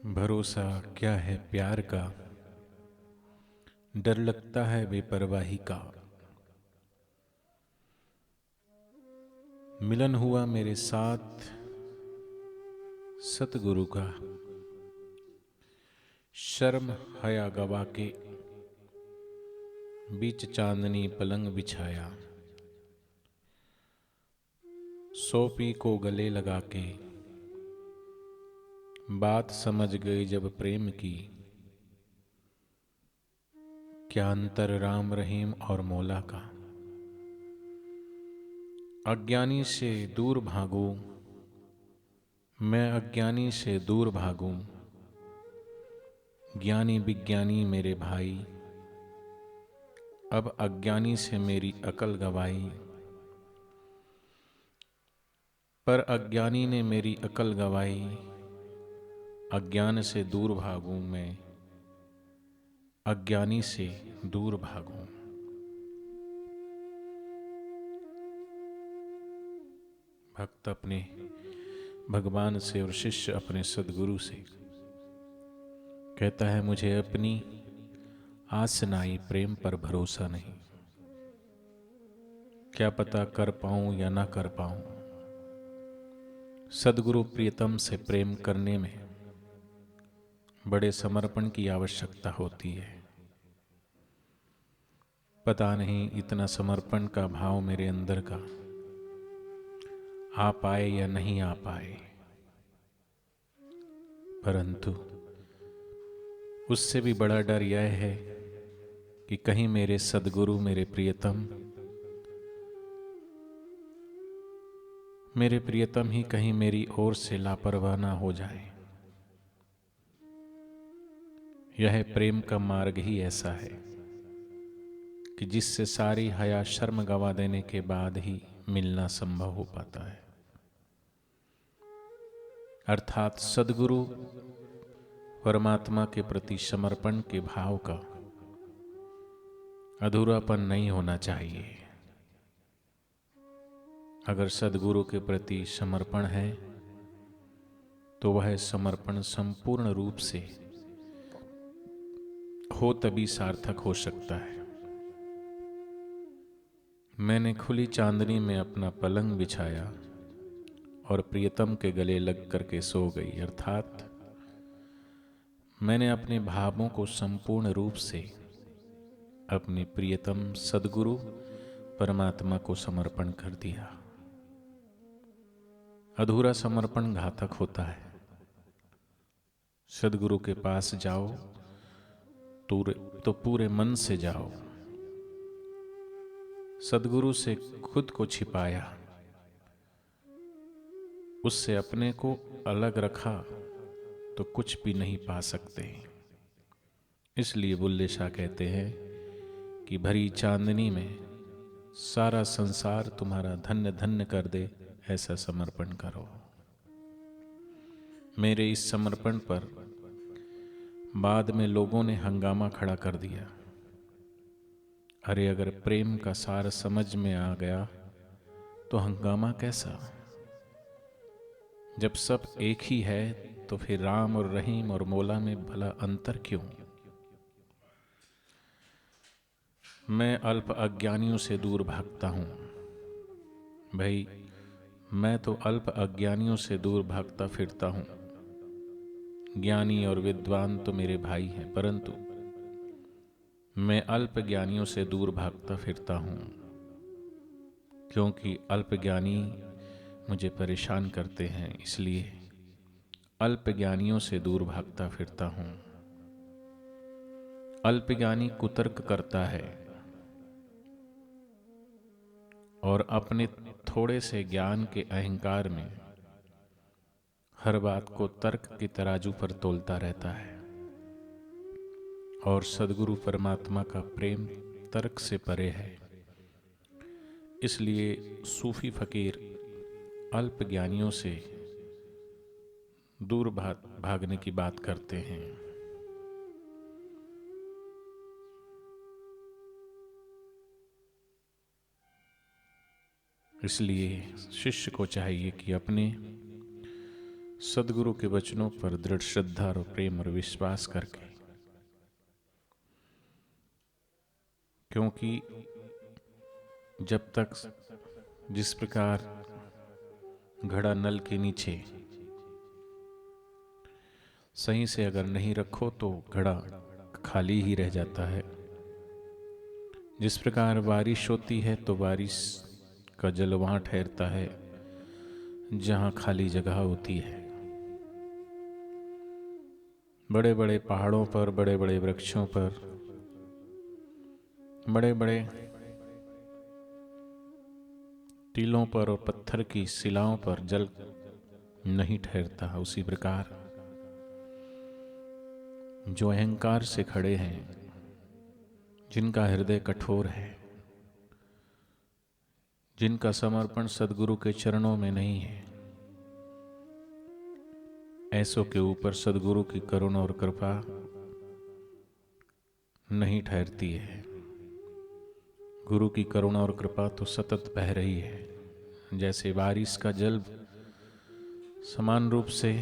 भरोसा क्या है प्यार का, डर लगता है बेपरवाही का। मिलन हुआ मेरे साथ सतगुरु का, शर्म हया गवा के बीच चांदनी पलंग बिछाया। सोपी को गले लगा के बात समझ गई जब प्रेम की, क्या अंतर राम रहीम और मौला का। अज्ञानी से दूर भागूं, मैं अज्ञानी से दूर भागूं। ज्ञानी विज्ञानी मेरे भाई, अब अज्ञानी से मेरी अकल गवाई। पर अज्ञानी ने मेरी अकल गवाई, अज्ञान से दूर भागूं मैं, अज्ञानी से दूर भागूं। भक्त अपने भगवान से और शिष्य अपने सदगुरु से कहता है, मुझे अपनी आसनाई प्रेम पर भरोसा नहीं। क्या पता कर पाऊं या ना कर पाऊं। सदगुरु प्रियतम से प्रेम करने में बड़े समर्पण की आवश्यकता होती है। पता नहीं इतना समर्पण का भाव मेरे अंदर का आ पाए या नहीं आ पाए, परंतु उससे भी बड़ा डर यह है कि कहीं मेरे सदगुरु, मेरे प्रियतम ही कहीं मेरी ओर से लापरवाह ना हो जाए। यह प्रेम का मार्ग ही ऐसा है कि जिससे सारी हया शर्म गवा देने के बाद ही मिलना संभव हो पाता है। अर्थात सदगुरु परमात्मा के प्रति समर्पण के भाव का अधूरापन नहीं होना चाहिए। अगर सदगुरु के प्रति समर्पण है तो वह समर्पण संपूर्ण रूप से हो तभी सार्थक हो सकता है। मैंने खुली चांदनी में अपना पलंग बिछाया और प्रियतम के गले लग करके सो गई। अर्थात मैंने अपने भावों को संपूर्ण रूप से अपने प्रियतम सदगुरु परमात्मा को समर्पण कर दिया। अधूरा समर्पण घातक होता है। सदगुरु के पास जाओ तो पूरे मन से जाओ। सदगुरु से खुद को छिपाया, उससे अपने को अलग रखा तो कुछ भी नहीं पा सकते। इसलिए बुल्ले शाह कहते हैं कि भरी चांदनी में सारा संसार तुम्हारा धन्य धन्य कर दे, ऐसा समर्पण करो। मेरे इस समर्पण पर बाद में लोगों ने हंगामा खड़ा कर दिया। अरे अगर प्रेम का सार समझ में आ गया तो हंगामा कैसा। जब सब एक ही है तो फिर राम और रहीम और मौला में भला अंतर क्यों। मैं अल्प अज्ञानियों से दूर भागता हूं। भाई, मैं तो अल्प अज्ञानियों से दूर भागता फिरता हूं। ज्ञानी और विद्वान तो मेरे भाई हैं, परंतु मैं अल्प ज्ञानियों से दूर भागता फिरता हूं, क्योंकि अल्प ज्ञानी मुझे परेशान करते हैं। इसलिए अल्प ज्ञानियों से दूर भागता फिरता हूं। अल्प ज्ञानी कुतर्क करता है और अपने थोड़े से ज्ञान के अहंकार में हर बात को तर्क की तराजू पर तोलता रहता है। और सदगुरु परमात्मा का प्रेम तर्क से परे है। इसलिए सूफी फकीर अल्प ज्ञानियों से दूर भागने की बात करते हैं। इसलिए शिष्य को चाहिए कि अपने सदगुरु के वचनों पर दृढ़ श्रद्धा और प्रेम और विश्वास करके, क्योंकि जब तक जिस प्रकार घड़ा नल के नीचे सही से अगर नहीं रखो तो घड़ा खाली ही रह जाता है, जिस प्रकार बारिश होती है तो बारिश का जल वहाँ ठहरता है जहाँ खाली जगह होती है। बड़े बड़े पहाड़ों पर, बड़े बड़े वृक्षों पर, बड़े बड़े टीलों पर और पत्थर की शिलाओं पर जल नहीं ठहरता। उसी प्रकार जो अहंकार से खड़े हैं, जिनका हृदय कठोर है, जिनका समर्पण सदगुरु के चरणों में नहीं है, ऐसों के ऊपर सदगुरु की करुणा और कृपा नहीं ठहरती है। गुरु की करुणा और कृपा तो सतत बह रही है, जैसे बारिश का जल समान रूप से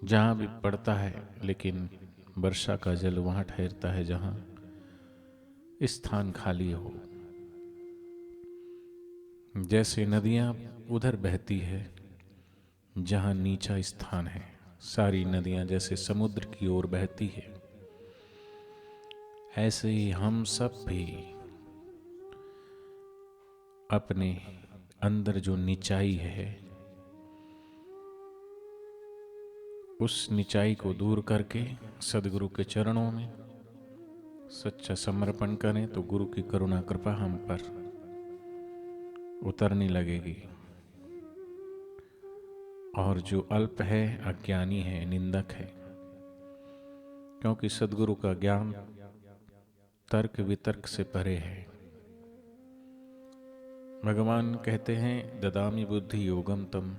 जहां भी पड़ता है, लेकिन वर्षा का जल वहां ठहरता है जहां स्थान खाली हो। जैसे नदियां उधर बहती है जहां नीचा स्थान है, सारी नदियां जैसे समुद्र की ओर बहती है, ऐसे ही हम सब भी अपने अंदर जो निचाई है, उस निचाई को दूर करके सदगुरु के चरणों में सच्चा समर्पण करें तो गुरु की करुणा कृपा हम पर उतरने लगेगी। और जो अल्प है, अज्ञानी है, निंदक है, क्योंकि सदगुरु का ज्ञान तर्क वितर्क से परे है। भगवान कहते हैं, ददामि बुद्धि योगम तम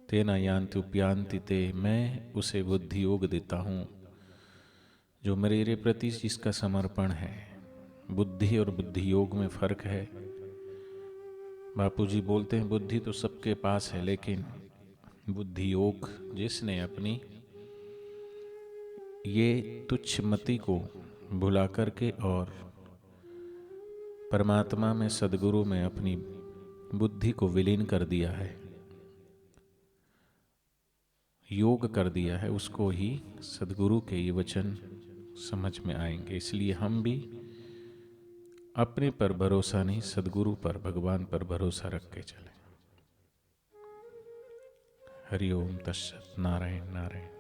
तेना यान्ति उपयान्ति ते, मैं उसे बुद्धि योग देता हूँ जो मेरे प्रति जिसका समर्पण है। बुद्धि और बुद्धि योग में फर्क है। बापूजी बोलते हैं बुद्धि तो सबके पास है, लेकिन बुद्धि योग जिसने अपनी ये तुच्छ मति को भुला करके और परमात्मा में, सदगुरु में अपनी बुद्धि को विलीन कर दिया है, योग कर दिया है, उसको ही सदगुरु के ये वचन समझ में आएंगे। इसलिए हम भी अपने पर भरोसा नहीं, सदगुरु पर, भगवान पर भरोसा रख के चलें। हरि ओम तत्सत। नारायण नारायण।